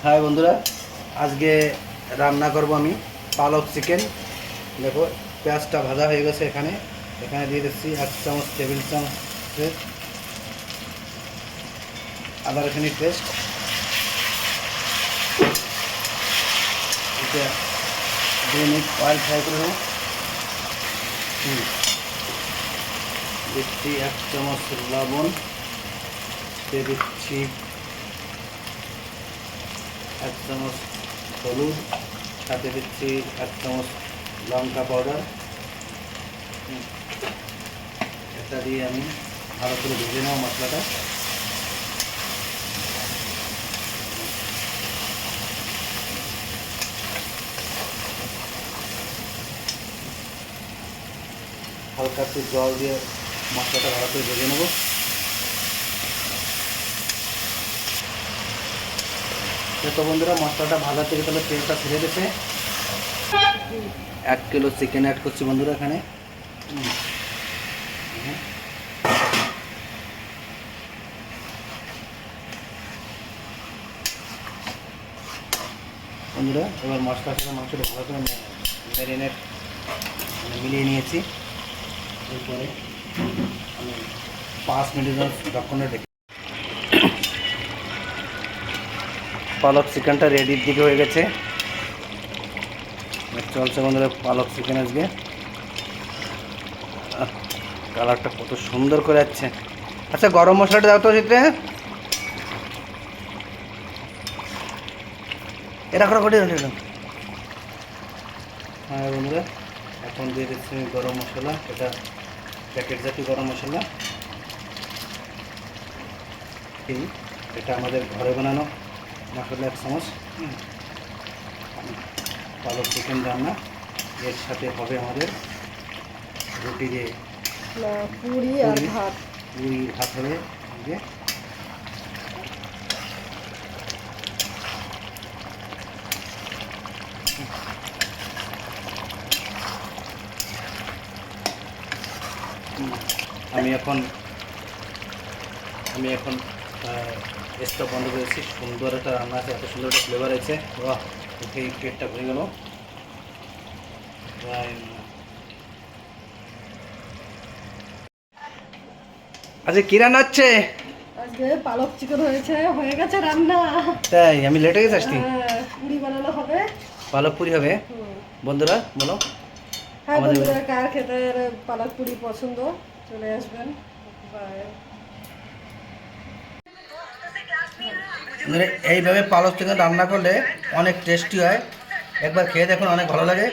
High বন্ধুরা, আজকে রান্না করব আমি পালক চিকেন। দেখো পেঁয়াজটা ভাজা হয়ে গেছে। এখানে এখানে দিয়ে দিচ্ছি 1 চামচ টেবিল চামচ আদা রসুনের পেস্ট। এটা 2 মিনিট অয়েল ফ্রাই করে নেব। দিচ্ছি 1 চামচ লবণ, দিয়ে দিচ্ছি 1 চামচ হলুদ, সাথে দিচ্ছি 1 চামচ লঙ্কা পাউডার। এটা দিয়ে আমি ভালো করে ভেজে নেব মশলাটা। হালকা একটু জল দিয়ে মশলাটা ভালো করে ভেজে নেব। দেখো বন্ধুরা, মশলাটা ভালো থেকে তাহলে তেলটা ছেড়ে দিয়েছে। 1 কিলো চিকেন অ্যাড করছি বন্ধুরা এখানে। বন্ধুরা এবার মশলার সাথে মাংসটা ভালো করে ম্যারিনেট মিলিয়ে নিয়েছি। এরপরে আমি 5 মিনিট ঢাকনা রেখে পালক চিকেনটা রেডির দিকে হয়ে গেছে। চলছে বন্ধুরা পালক চিকেন। আজকে কালারটা কত সুন্দর করে যাচ্ছে। আচ্ছা গরম মশলাটা দাও তো চিত্রে। এটা করে ঘটে হ্যাঁ বন্ধুরা, এখন দিয়ে দিচ্ছি গরম মশলা। এটা প্যাকেট জাতীয় গরম মশলা। এটা আমাদের ঘরে বানানো মশলা 1 চামচ। পালক চিকেন রান্না এর সাথে হবে আমাদের রুটি দিয়ে পুরি আর ভাত। পুরি ভাত হবে। আমি এখন স্টোভ বন্ধ করেছি। সুন্দর একটা রান্না আছে, এত সুন্দর একটা ফ্লেভার আছে। বাহ, এই পেটটা ভরে গেল। আচ্ছা কি রান্না হচ্ছে? আজকে পালক চিকেন হয়ে গেছে রান্না। তাই আমি লেট হয়ে গেছে আসছি। পুরি বানানো হবে। পালক পুরি হবে। বন্ধুরা বলো, হ্যাঁ বন্ধুরা, কার খেতে পালক পুরি পছন্দ চলে আসবেন। এইভাবে পালক চিকেন রান্না করলে অনেক টেস্টি হয়। একবার খেয়ে দেখুন, অনেক ভালো লাগে।